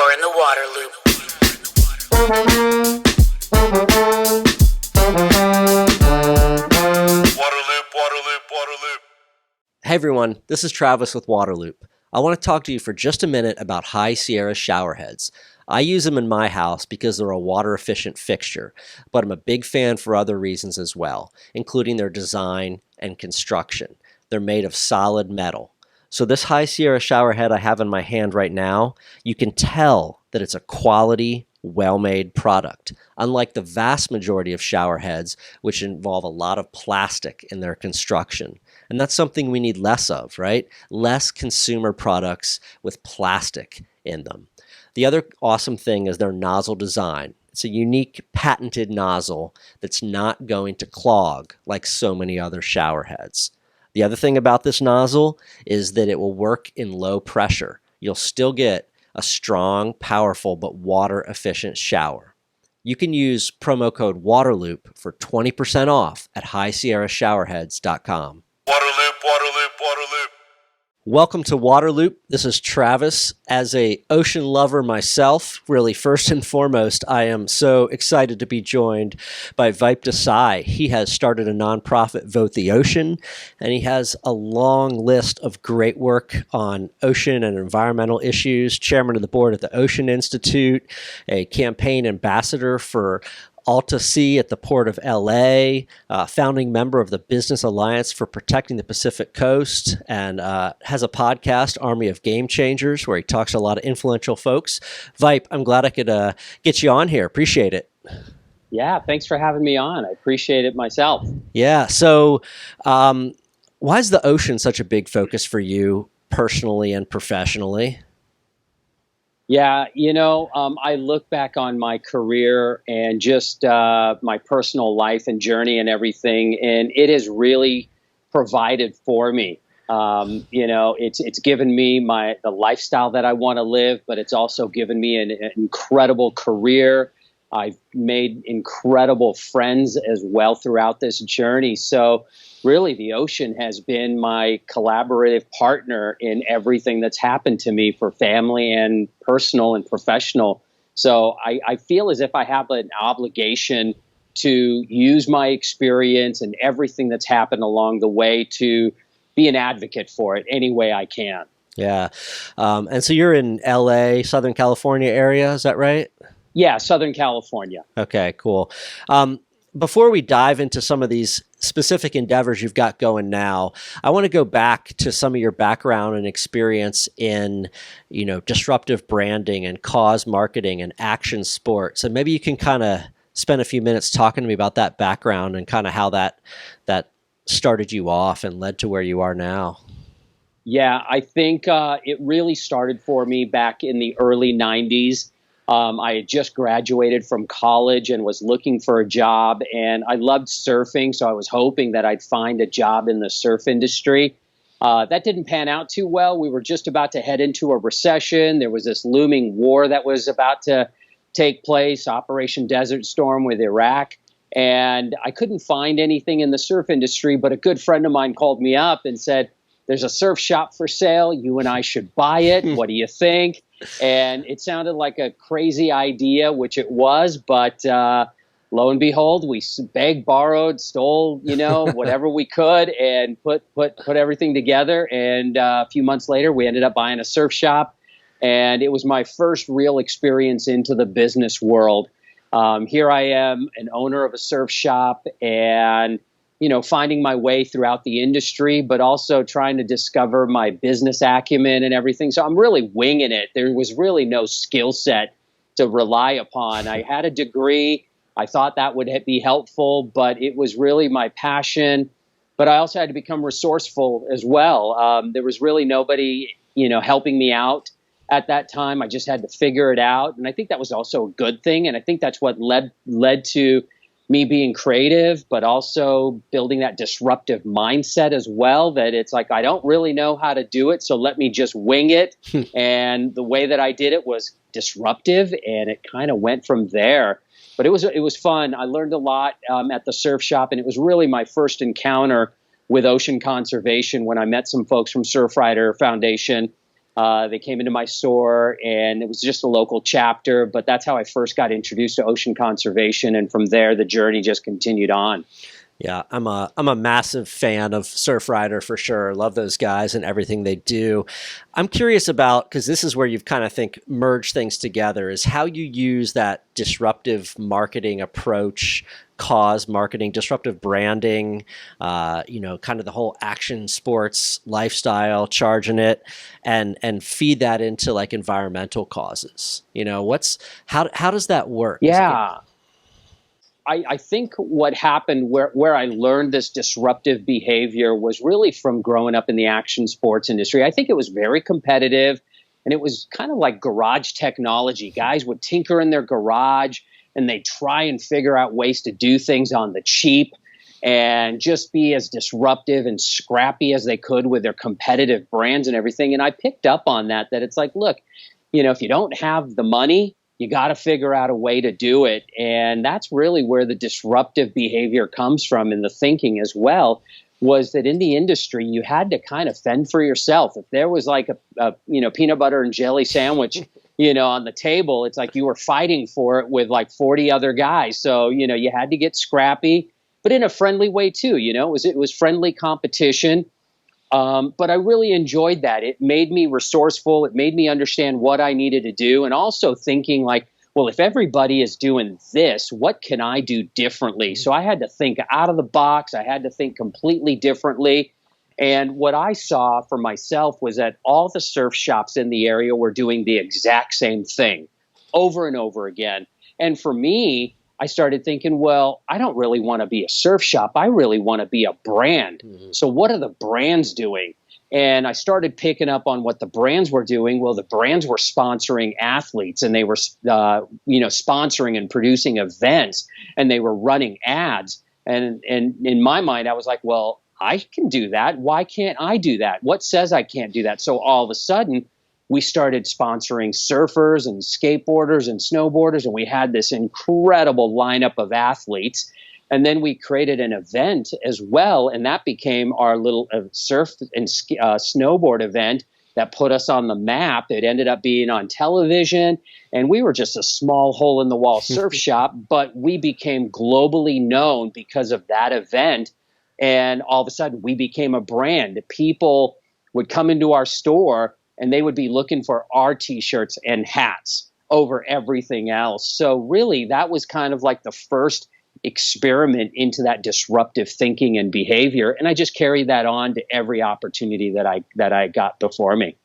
You're in the water loop. Waterloop. Hey everyone, this is Travis with Waterloop. I want to talk to you for just a minute about High Sierra shower heads. I use them in my house because they're a water-efficient fixture, but I'm a big fan for other reasons as well, including their design and construction. They're made of solid metal. So this High Sierra shower head I have in my hand right now, you can tell that it's a quality, well-made product, unlike the vast majority of shower heads, which involve a lot of plastic in their construction. And that's something we need less of, right? Less consumer products with plastic in them. The other awesome thing is their nozzle design. It's a unique patented nozzle that's not going to clog like so many other shower heads. The other thing about this nozzle is that it will work in low pressure. You'll still get a strong, powerful, but water-efficient shower. You can use promo code WATERLOOP for 20% off at highsierrashowerheads.com. Waterloop. Welcome to Waterloop. This is Travis. As a ocean lover myself, really first and foremost, I am so excited to be joined by Vipe Desai. He has started a nonprofit, VoteTheOcean, and he has a long list of great work on ocean and environmental issues. Chairman of the board at the Ocean Institute, a campaign ambassador for Alta Sea at the Port of LA, founding member of the Business Alliance for Protecting the Pacific Coast, and has a podcast, Army of Game Changers, where he talks to a lot of influential folks. Vipe, I'm glad I could get you on here. Appreciate it. Yeah, thanks for having me on. I appreciate it myself. Yeah, so why is the ocean such a big focus for you personally and professionally? Yeah, I look back on my career and just my personal life and journey and everything, and it has really provided for me. It's given me the lifestyle that I want to live, but it's also given me an incredible career. I've made incredible friends as well throughout this journey. So really, the ocean has been my collaborative partner in everything that's happened to me for family and personal and professional. So I feel as if I have an obligation to use my experience and everything that's happened along the way to be an advocate for it any way I can. Yeah. And so you're in LA, Southern California area, is that right? Yeah, Southern California. Okay, cool. Before we dive into some of these specific endeavors you've got going now, I want to go back to some of your background and experience in, disruptive branding and cause marketing and action sports. And maybe you can kind of spend a few minutes talking to me about that background and kind of how that started you off and led to where you are now. Yeah, I think it really started for me back in the early 90s. I had just graduated from college and was looking for a job, and I loved surfing, so I was hoping that I'd find a job in the surf industry. That didn't pan out too well. We were just about to head into a recession. There was this looming war that was about to take place, Operation Desert Storm with Iraq, and I couldn't find anything in the surf industry, but a good friend of mine called me up and said, "There's a surf shop for sale. You and I should buy it. What do you think?" And it sounded like a crazy idea, which it was, but lo and behold, we begged, borrowed, stole, whatever we could, and put everything together. And a few months later, we ended up buying a surf shop, and it was my first real experience into the business world. Here I am, an owner of a surf shop, and finding my way throughout the industry, but also trying to discover my business acumen and everything. So I'm really winging it. There was really no skill set to rely upon. I had a degree. I thought that would be helpful, but it was really my passion. But I also had to become resourceful as well. There was really nobody, helping me out at that time. I just had to figure it out. And I think that was also a good thing. And I think that's what led to me being creative, but also building that disruptive mindset as well, that it's like, I don't really know how to do it, so let me just wing it. And the way that I did it was disruptive, and it kind of went from there. But it was fun. I learned a lot at the surf shop, and it was really my first encounter with ocean conservation when I met some folks from Surfrider Foundation They came into my store, and it was just a local chapter, but that's how I first got introduced to ocean conservation. And from there, the journey just continued on. Yeah, I'm a massive fan of Surfrider for sure. Love those guys and everything they do. I'm curious about, because this is where you've kind of think merged things together, is how you use that disruptive marketing approach, cause marketing, disruptive branding, kind of the whole action sports lifestyle, charging it, and feed that into like environmental causes. How does that work? Yeah. I think what happened where I learned this disruptive behavior was really from growing up in the action sports industry. I think it was very competitive, and it was kind of like garage technology. Guys would tinker in their garage, and they try and figure out ways to do things on the cheap and just be as disruptive and scrappy as they could with their competitive brands and everything. And I picked up on that it's like, look, if you don't have the money, you got to figure out a way to do it. And that's really where the disruptive behavior comes from, in the thinking as well, was that in the industry, you had to kind of fend for yourself. If there was like a peanut butter and jelly sandwich, on the table, it's like you were fighting for it with like 40 other guys. So, you had to get scrappy, but in a friendly way too. It was friendly competition. But I really enjoyed that. It made me resourceful. It made me understand what I needed to do, and also thinking like, well, if everybody is doing this, what can I do differently? So I had to think out of the box. I had to think completely differently. And what I saw for myself was that all the surf shops in the area were doing the exact same thing over and over again. And for me, I started thinking, well, I don't really want to be a surf shop. I really want to be a brand. Mm-hmm. So what are the brands doing? And I started picking up on what the brands were doing. Well, the brands were sponsoring athletes, and they were, sponsoring and producing events, and they were running ads. And in my mind, I was like, well, I can do that. Why can't I do that? What says I can't do that? So all of a sudden, we started sponsoring surfers and skateboarders and snowboarders, and we had this incredible lineup of athletes. And then we created an event as well, and that became our little surf and snowboard event that put us on the map. It ended up being on television, and we were just a small hole-in-the-wall surf shop, but we became globally known because of that event. And all of a sudden, we became a brand. People would come into our store, and they would be looking for our T-shirts and hats over everything else. So really, that was kind of like the first experiment into that disruptive thinking and behavior. And I just carried that on to every opportunity that I got before me.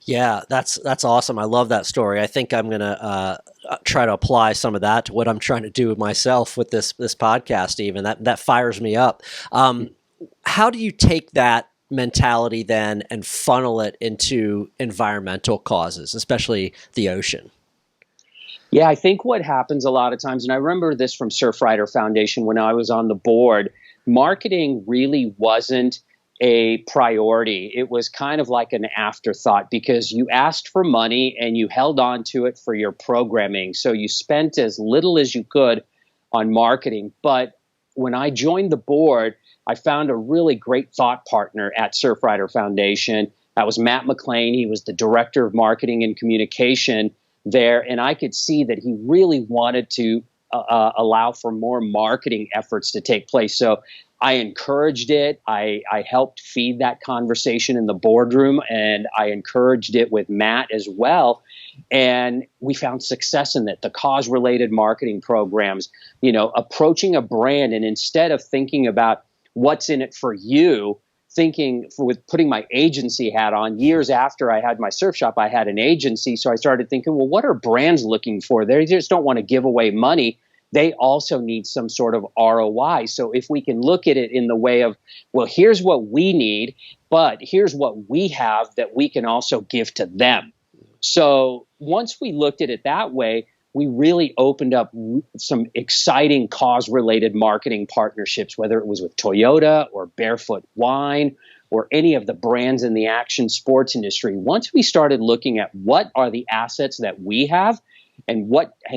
Yeah, that's awesome. I love that story. I think I'm going to try to apply some of that to what I'm trying to do with myself with this podcast. Even that fires me up. How do you take that mentality then and funnel it into environmental causes, especially the ocean? Yeah, I think what happens a lot of times, and I remember this from Surfrider Foundation when I was on the board, marketing really wasn't a priority. It was kind of like an afterthought, because you asked for money and you held on to it for your programming. So you spent as little as you could on marketing. But when I joined the board, I found a really great thought partner at Surfrider Foundation. That was Matt McLean. He was the director of marketing and communication there. And I could see that he really wanted to allow for more marketing efforts to take place. So I encouraged it. I helped feed that conversation in the boardroom, and I encouraged it with Matt as well. And we found success in it. The cause-related marketing programs, approaching a brand, and instead of thinking about what's in it for you, with putting my agency hat on. Years after I had my surf shop, I had an agency. So I started thinking, well, what are brands looking for? They just don't want to give away money. They also need some sort of ROI. So if we can look at it in the way of, well, here's what we need, but here's what we have that we can also give to them. So once we looked at it that way, we really opened up some exciting cause-related marketing partnerships, whether it was with Toyota or Barefoot Wine or any of the brands in the action sports industry. Once we started looking at what are the assets that we have and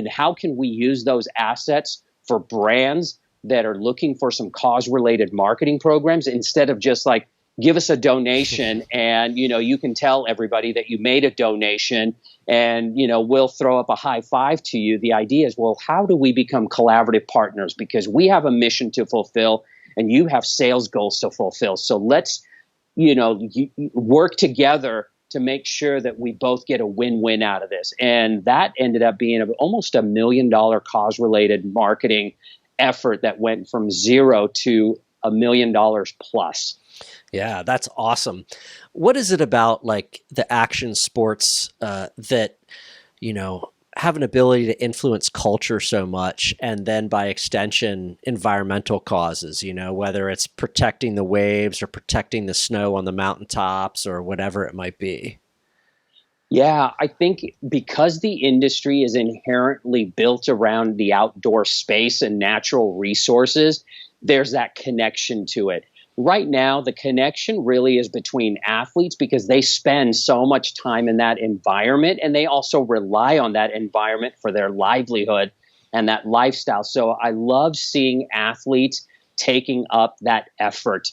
how can we use those assets for brands that are looking for some cause-related marketing programs, instead of just like give us a donation, and you can tell everybody that you made a donation, and we'll throw up a high five to you. The idea is, well, how do we become collaborative partners? Because we have a mission to fulfill, and you have sales goals to fulfill. So let's work together to make sure that we both get a win-win out of this. And that ended up being almost $1 million cause-related marketing effort that went from zero to $1 million plus. Yeah, that's awesome. What is it about like the action sports that, have an ability to influence culture so much, and then by extension, environmental causes, whether it's protecting the waves or protecting the snow on the mountaintops or whatever it might be? Yeah, I think because the industry is inherently built around the outdoor space and natural resources, there's that connection to it. Right now, the connection really is between athletes because they spend so much time in that environment, and they also rely on that environment for their livelihood and that lifestyle. So I love seeing athletes taking up that effort.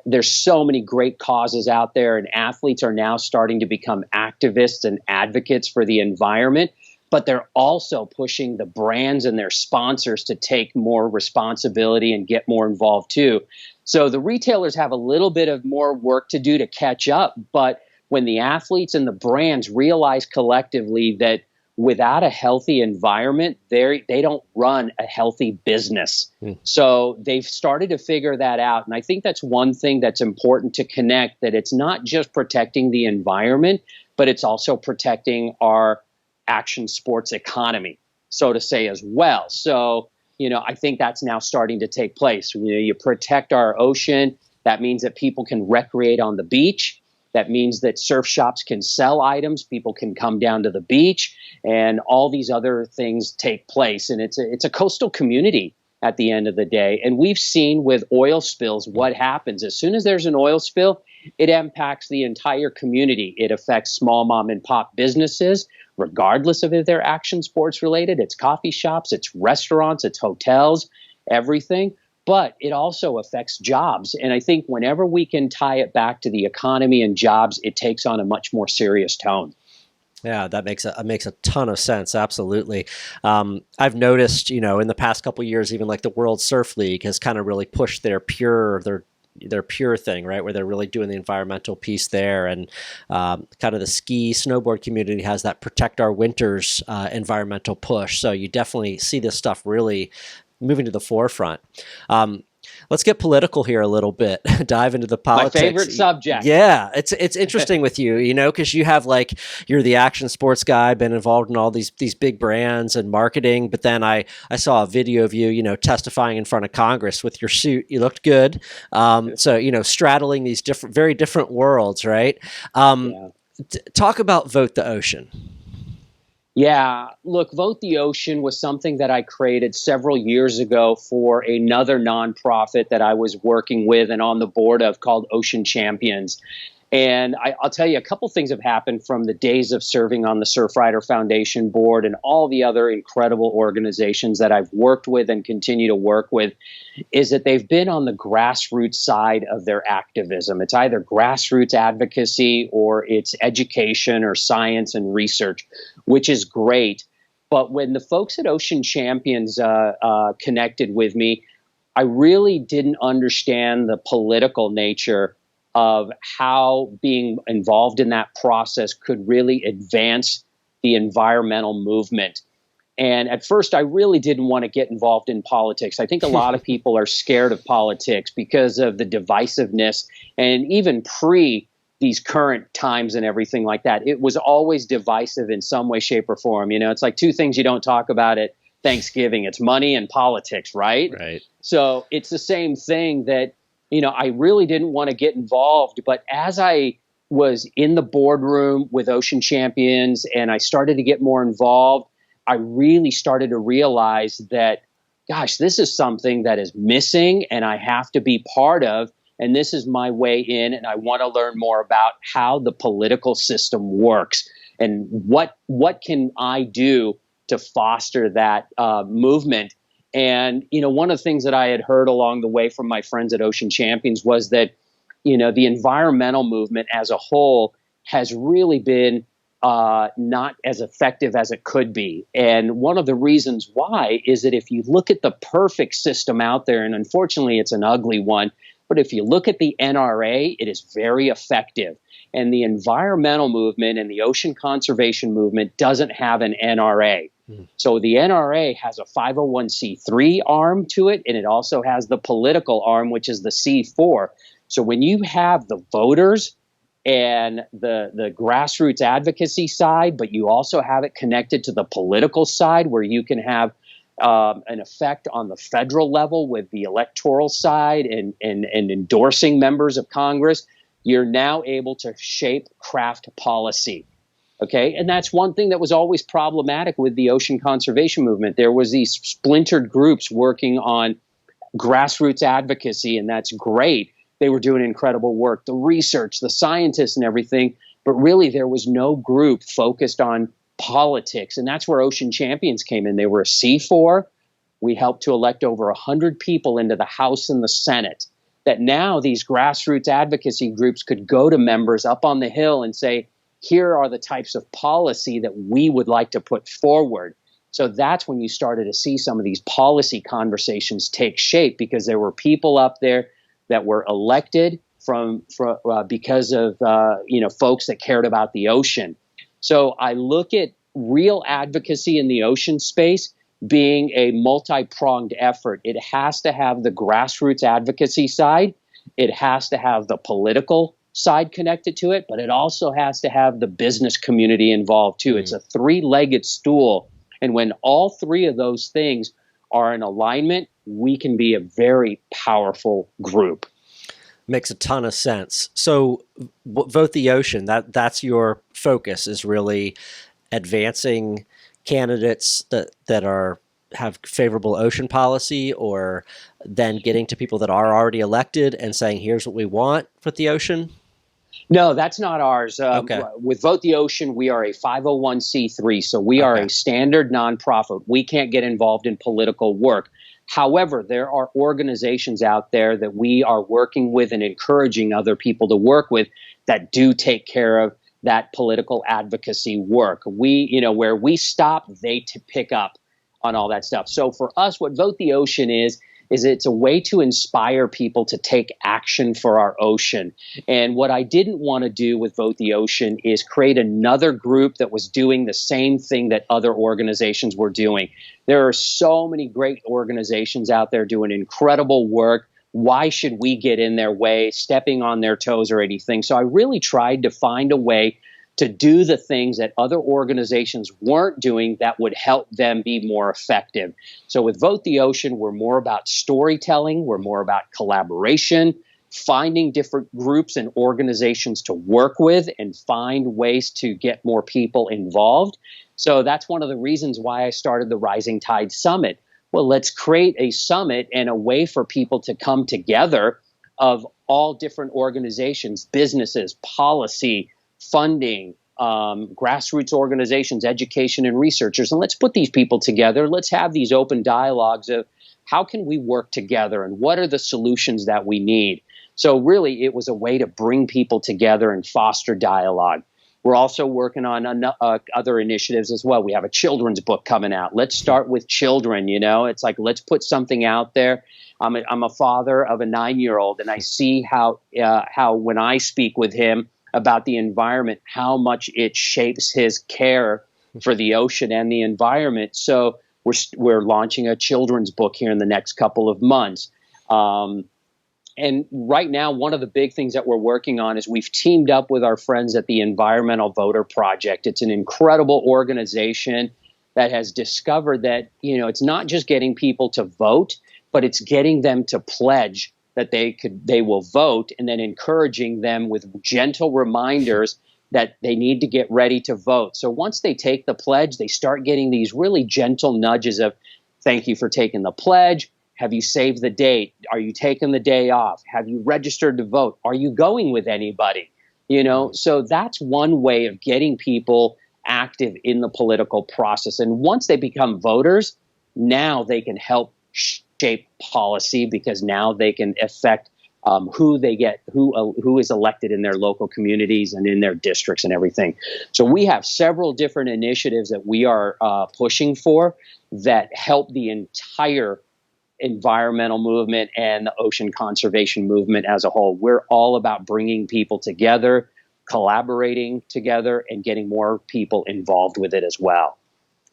There's so many great causes out there, and athletes are now starting to become activists and advocates for the environment, but they're also pushing the brands and their sponsors to take more responsibility and get more involved too. So the retailers have a little bit of more work to do to catch up, but when the athletes and the brands realize collectively that without a healthy environment, they don't run a healthy business. So they've started to figure that out. And I think that's one thing that's important to connect, that it's not just protecting the environment, but it's also protecting our action sports economy, so to say, as well. So, I think that's now starting to take place. You protect our ocean. That means that people can recreate on the beach. That means that surf shops can sell items. People can come down to the beach, and all these other things take place. And it's a coastal community at the end of the day. And we've seen with oil spills what happens. As soon as there's an oil spill, it impacts the entire community. It affects small mom and pop businesses, regardless of if they're action sports related. It's coffee shops, it's restaurants, it's hotels, everything. But it also affects jobs. And I think whenever we can tie it back to the economy and jobs, it takes on a much more serious tone. Yeah, that makes a ton of sense. Absolutely. I've noticed, in the past couple of years, even like the World Surf League has kind of really pushed their pure thing, right? Where they're really doing the environmental piece there. And kind of the ski snowboard community has that protect our winters environmental push. So you definitely see this stuff really moving to the forefront. Let's get political here a little bit. Dive into the politics. My favorite subject. Yeah, it's interesting with you, because you have you're the action sports guy, been involved in all these big brands and marketing. But then I saw a video of you, testifying in front of Congress with your suit. You looked good. So straddling these very different worlds, right? Talk about Vote the Ocean. Yeah, look, VoteTheOcean was something that I created several years ago for another nonprofit that I was working with and on the board of, called Ocean Champions. And I'll tell you, a couple things have happened from the days of serving on the Surfrider Foundation board and all the other incredible organizations that I've worked with and continue to work with, is that they've been on the grassroots side of their activism. It's either grassroots advocacy or it's education or science and research, which is great. But when the folks at Ocean Champions connected with me, I really didn't understand the political nature of how being involved in that process could really advance the environmental movement. And at first, I really didn't want to get involved in politics. I think a lot of people are scared of politics because of the divisiveness. And even pre these current times and everything like that, it was always divisive in some way, shape, or form. It's like two things you don't talk about at Thanksgiving. It's money and politics, right? Right. So it's the same thing that, I really didn't want to get involved. But as I was in the boardroom with Ocean Champions and I started to get more involved, I really started to realize that, gosh, this is something that is missing and I have to be part of. And this is my way in. And I want to learn more about how the political system works and what can I do to foster that movement. And, one of the things that I had heard along the way from my friends at Ocean Champions was that the environmental movement as a whole has really been not as effective as it could be. And one of the reasons why is that if you look at the perfect system out there, and unfortunately it's an ugly one, but if you look at the NRA, it is very effective. And the environmental movement and the ocean conservation movement doesn't have an NRA. So the NRA has a 501c3 arm to it, and it also has the political arm, which is the C4. So when you have the voters and the grassroots advocacy side, but you also have it connected to the political side where you can have an effect on the federal level with the electoral side and endorsing members of Congress, you're now able to craft policy. Okay, and that's one thing that was always problematic with the ocean conservation movement. There was these splintered groups working on grassroots advocacy, and that's great. They were doing incredible work, the research, the scientists and everything, but really there was no group focused on politics, and that's where Ocean Champions came in. They were a C4. We helped to elect over 100 people into the House and the Senate, that now these grassroots advocacy groups could go to members up on the Hill and say, here are the types of policy that we would like to put forward. So that's when you started to see some of these policy conversations take shape, because there were people up there that were elected because of folks that cared about the ocean. So I look at real advocacy in the ocean space being a multi-pronged effort. It has to have the grassroots advocacy side. It has to have the political side connected to it, but it also has to have the business community involved too. It's a three-legged stool. And when all three of those things are in alignment, we can be a very powerful group. Makes a ton of sense. So Vote the Ocean, that's your focus, is really advancing candidates that have favorable ocean policy, or then getting to people that are already elected and saying, here's what we want for the ocean? No, that's not ours. Okay. With Vote the Ocean, we are a 501c3, so we are a standard nonprofit. We can't get involved in political work. However, there are organizations out there that we are working with and encouraging other people to work with that do take care of that political advocacy work. Where we stop, they pick up on all that stuff. So for us, what Vote the Ocean is it's a way to inspire people to take action for our ocean. And what I didn't want to do with Vote the Ocean is create another group that was doing the same thing that other organizations were doing. There are so many great organizations out there doing incredible work. Why should we get in their way, stepping on their toes or anything? So I really tried to find a way to do the things that other organizations weren't doing that would help them be more effective. So with Vote the Ocean, we're more about storytelling, we're more about collaboration, finding different groups and organizations to work with and find ways to get more people involved. So that's one of the reasons why I started the Rising Tide Summit. Well, let's create a summit and a way for people to come together of all different organizations, businesses, policy, funding, grassroots organizations, education, and researchers. And let's put these people together. Let's have these open dialogues of how can we work together and what are the solutions that we need. So really, it was a way to bring people together and foster dialogue. We're also working on other initiatives as well. We have a children's book coming out. Let's start with children. It's like, let's put something out there. I'm a father of a 9-year-old, and I see how when I speak with him about the environment, how much it shapes his care for the ocean and the environment. So we're launching a children's book here in the next couple of months. And right now, one of the big things that we're working on is we've teamed up with our friends at the Environmental Voter Project. It's an incredible organization that has discovered that, it's not just getting people to vote, but it's getting them to pledge that they will vote, and then encouraging them with gentle reminders that they need to get ready to vote. So once they take the pledge, they start getting these really gentle nudges of, thank you for taking the pledge. Have you saved the date? Are you taking the day off? Have you registered to vote? Are you going with anybody? So that's one way of getting people active in the political process. And once they become voters, now they can help shape policy, because now they can affect who is elected in their local communities and in their districts and everything. So we have several different initiatives that we are pushing for that help the entire environmental movement and the ocean conservation movement as a whole. We're all about bringing people together, collaborating together, and getting more people involved with it as well.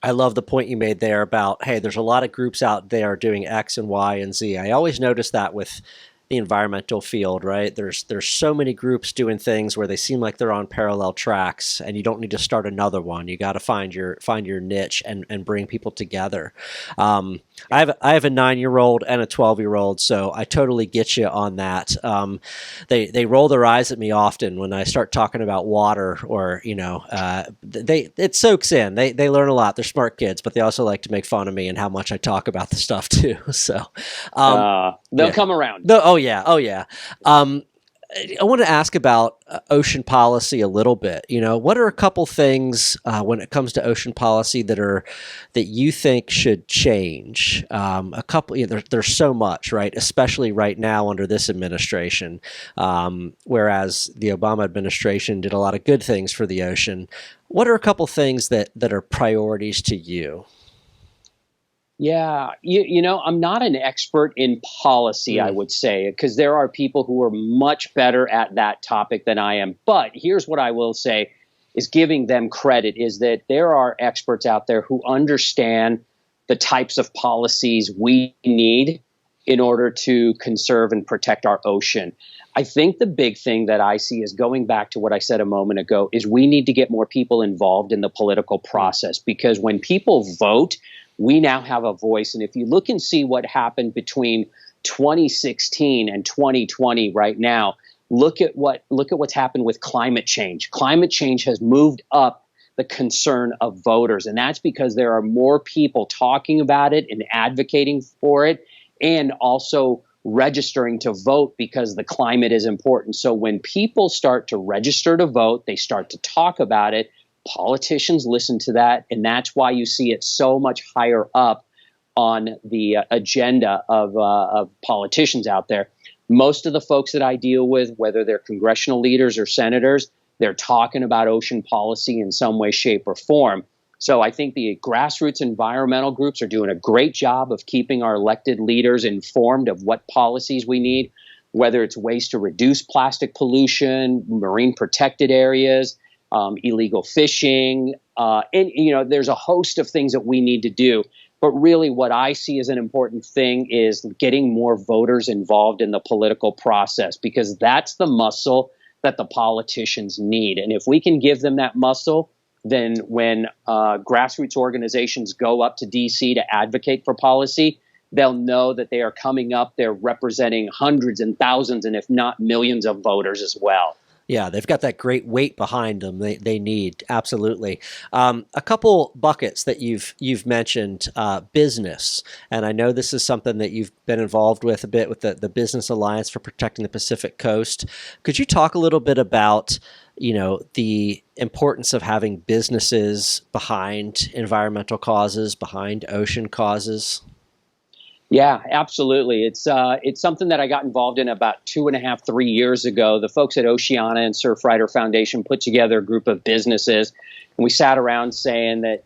I love the point you made there about, hey, there's a lot of groups out there doing X and Y and Z. I always notice that with the environmental field, right? There's so many groups doing things where they seem like they're on parallel tracks, and you don't need to start another one. You got to find your niche and bring people together. I have a 9-year-old and a 12-year-old, so I totally get you on that. They roll their eyes at me often when I start talking about water, or it soaks in. They learn a lot. They're smart kids, but they also like to make fun of me and how much I talk about the stuff too. So they'll come around. Oh yeah. I want to ask about ocean policy a little bit. What are a couple things when it comes to ocean policy that you think should change? A couple. There's so much, right? Especially right now under this administration, whereas the Obama administration did a lot of good things for the ocean. What are a couple things that are priorities to you? Yeah, I'm not an expert in policy, I would say, because there are people who are much better at that topic than I am. But here's what I will say is giving them credit is that there are experts out there who understand the types of policies we need in order to conserve and protect our ocean. I think the big thing that I see is going back to what I said a moment ago is we need to get more people involved in the political process, because when people vote, we now have a voice. And if you look and see what happened between 2016 and 2020 right now, look at what's happened with climate change. Climate change has moved up the concern of voters, and that's because there are more people talking about it and advocating for it, and also registering to vote because the climate is important. So when people start to register to vote, they start to talk about it, politicians listen to that, and that's why you see it so much higher up on the agenda of politicians out there. Most of the folks that I deal with, whether they're congressional leaders or senators, they're talking about ocean policy in some way, shape, or form. So I think the grassroots environmental groups are doing a great job of keeping our elected leaders informed of what policies we need, whether it's ways to reduce plastic pollution, marine protected areas, illegal fishing, and there's a host of things that we need to do. But really what I see as an important thing is getting more voters involved in the political process, because that's the muscle that the politicians need. And if we can give them that muscle, then when grassroots organizations go up to DC to advocate for policy, they'll know that they are coming up, they're representing hundreds and thousands, and if not millions of voters as well. Yeah, they've got that great weight behind them. They need, absolutely. A couple buckets that you've mentioned, business, and I know this is something that you've been involved with a bit with the Business Alliance for Protecting the Pacific Coast. Could you talk a little bit about the importance of having businesses behind environmental causes, behind ocean causes? Yeah, absolutely. It's something that I got involved in about 2.5, 3 years ago. The folks at Oceana and Surfrider Foundation put together a group of businesses, and we sat around saying that,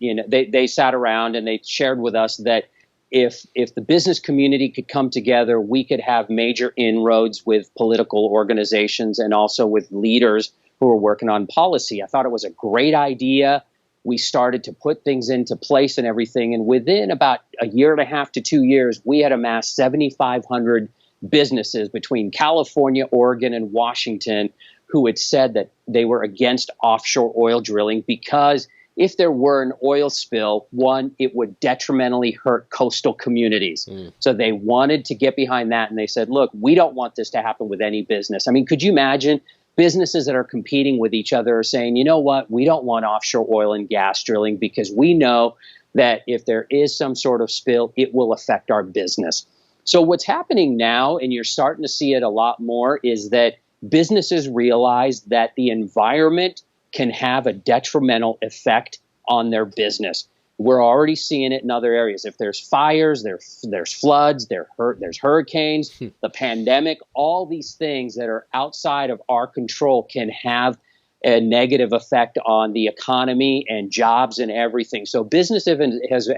they sat around and they shared with us that if the business community could come together, we could have major inroads with political organizations and also with leaders who are working on policy. I thought it was a great idea. We started to put things into place and everything. And within about 1.5 to 2 years, we had amassed 7,500 businesses between California, Oregon, and Washington who had said that they were against offshore oil drilling because if there were an oil spill, one, it would detrimentally hurt coastal communities. So they wanted to get behind that. And they said, look, we don't want this to happen with any business. I mean, could you imagine businesses that are competing with each other are saying, you know what, we don't want offshore oil and gas drilling because we know that if there is some sort of spill, it will affect our business. So what's happening now, and you're starting to see it a lot more, is that businesses realize that the environment can have a detrimental effect on their business. We're already seeing it in other areas. If there's fires, there's floods, there's hurricanes, the pandemic, all these things that are outside of our control can have a negative effect on the economy and jobs and everything. So businesses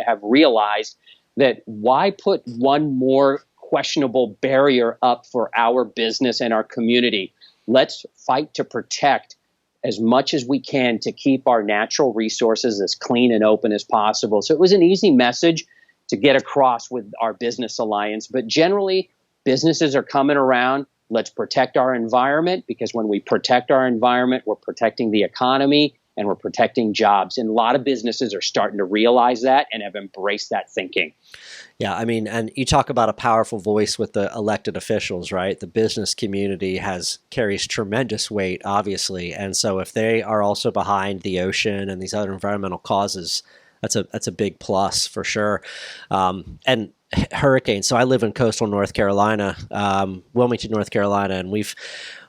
have realized that why put one more questionable barrier up for our business and our community? Let's fight to protect as much as we can to keep our natural resources as clean and open as possible. So it was an easy message to get across with our business alliance. But generally, businesses are coming around. Let's protect our environment, because when we protect our environment, we're protecting the economy and we're protecting jobs. And a lot of businesses are starting to realize that and have embraced that thinking. Yeah, I mean, and you talk about a powerful voice with the elected officials, right? The business community carries tremendous weight, obviously. And so if they are also behind the ocean and these other environmental causes, that's a big plus for sure. And hurricanes. So I live in coastal North Carolina, Wilmington, North Carolina, and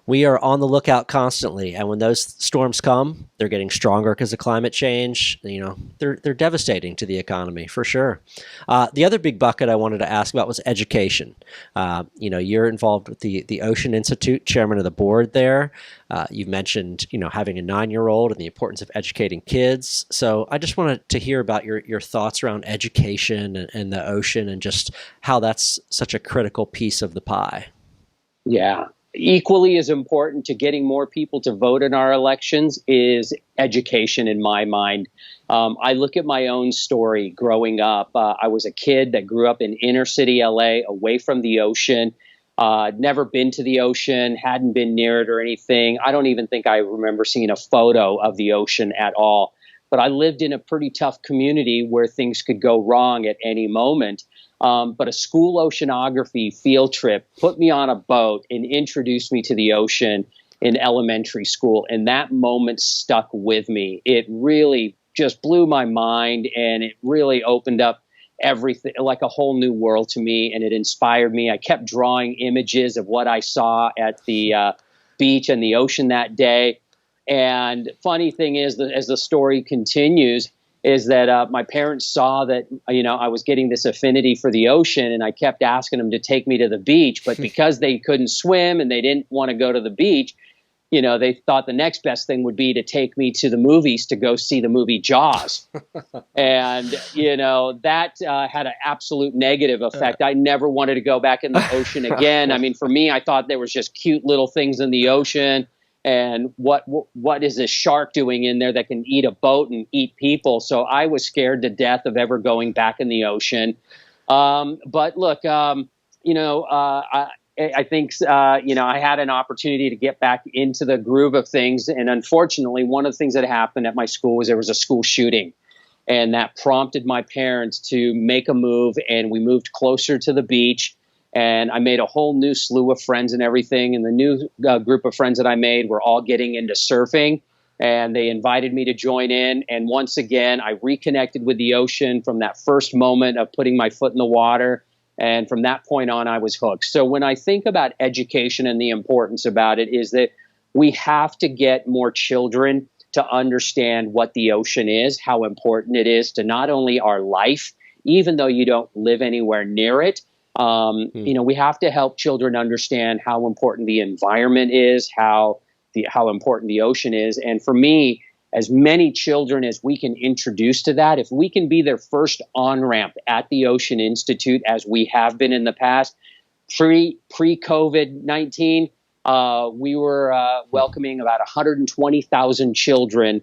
we are on the lookout constantly. And when those storms come, they're getting stronger because of climate change. You know, they're devastating to the economy for sure. The other big bucket I wanted to ask about was education. You know, you're involved with the Ocean Institute, chairman of the board there. You've mentioned, you know, having a 9-year-old and the importance of educating kids. So I just wanted to hear about your thoughts around education and the ocean and just how that's such a critical piece of the pie. Yeah. Equally as important to getting more people to vote in our elections is education, in my mind. I look at my own story growing up. I was a kid that grew up in inner city LA, away from the ocean. Never been to the ocean, hadn't been near it or anything. I don't even think I remember seeing a photo of the ocean at all. But I lived in a pretty tough community where things could go wrong at any moment. But a school oceanography field trip put me on a boat and introduced me to the ocean in elementary school. And that moment stuck with me. It really just blew my mind, and it really opened up everything, like a whole new world to me. And it inspired me. I kept drawing images of what I saw at the beach and the ocean that day. And funny thing is that as the story continues, is that my parents saw that, you know, I was getting this affinity for the ocean, and I kept asking them to take me to the beach. But because they couldn't swim and they didn't want to go to the beach, you know, they thought the next best thing would be to take me to the movies to go see the movie Jaws. And, you know, that had an absolute negative effect. I never wanted to go back in the ocean again. I mean, for me, I thought there was just cute little things in the ocean. And what is this shark doing in there that can eat a boat and eat people? So I was scared to death of ever going back in the ocean. But look, you know, I think, you know, I had an opportunity to get back into the groove of things. And unfortunately, one of the things that happened at my school was there was a school shooting. And that prompted my parents to make a move. And we moved closer to the beach. And I made a whole new slew of friends and everything. And the new group of friends that I made were all getting into surfing. And they invited me to join in. And once again, I reconnected with the ocean from that first moment of putting my foot in the water. And from that point on, I was hooked. So when I think about education and the importance about it, is that we have to get more children to understand what the ocean is, how important it is to not only our life, even though you don't live anywhere near it. You know, we have to help children understand how important the environment is, how important the ocean is. And for me, as many children as we can introduce to that, if we can be their first on-ramp at the Ocean Institute, as we have been in the past, pre-COVID-19, we were welcoming about 120,000 children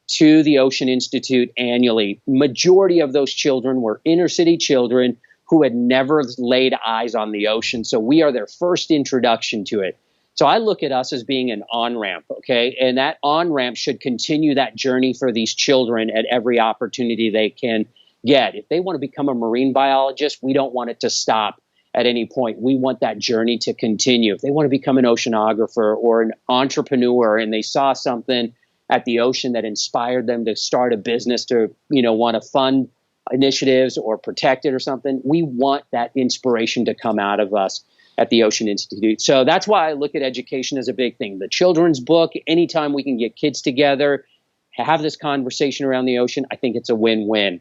to the Ocean Institute annually. Majority of those children were inner city children who had never laid eyes on the ocean. So we are their first introduction to it. So I look at us as being an on-ramp, okay? And that on-ramp should continue that journey for these children at every opportunity they can get. If they want to become a marine biologist, we don't want it to stop at any point. We want that journey to continue. If they want to become an oceanographer or an entrepreneur and they saw something at the ocean that inspired them to start a business, to, you know, want to fund initiatives or protect it or something, we want that inspiration to come out of us at the Ocean Institute. So that's why I look at education as a big thing. The children's book, anytime we can get kids together, have this conversation around the ocean, I think it's a win-win.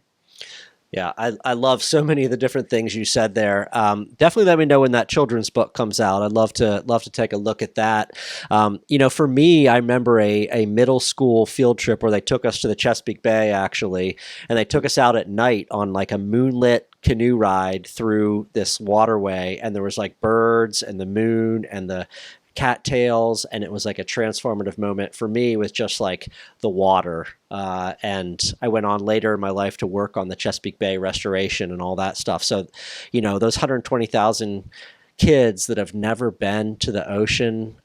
Yeah, I love so many of the different things you said there. Definitely let me know when that children's book comes out. I'd love to take a look at that. For me, I remember a middle school field trip where they took us to the Chesapeake Bay actually, and they took us out at night on like a moonlit canoe ride through this waterway, and there was like birds and the moon and the cattails, and it was like a transformative moment for me with just like the water. And I went on later in my life to work on the Chesapeake Bay restoration and all that stuff. So, those 120,000 kids that have never been to the ocean,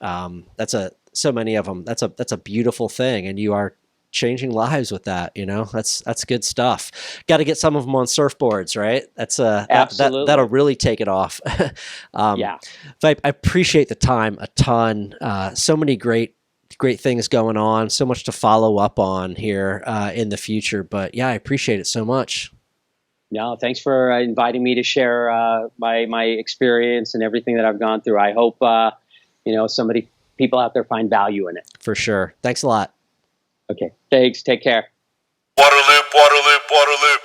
so many of them. That's a beautiful thing, and you are changing lives with that. That's good stuff. Got to get some of them on surfboards, right? Absolutely. That'll really take it off. Yeah. Vipe, I appreciate the time a ton. So many great things going on. So much to follow up on here in the future. But yeah, I appreciate it so much. No, thanks for inviting me to share my experience and everything that I've gone through. I hope people out there find value in it. For sure. Thanks a lot. Okay. Thanks. Take care. Waterloop, Waterloop, Waterloop.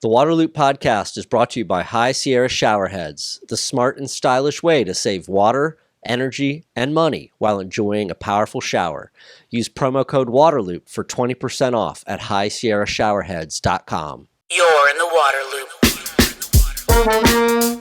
The Waterloop podcast is brought to you by High Sierra Showerheads, the smart and stylish way to save water, energy, and money while enjoying a powerful shower. Use promo code Waterloop for 20% off at highsierrashowerheads.com. You're in the Waterloop.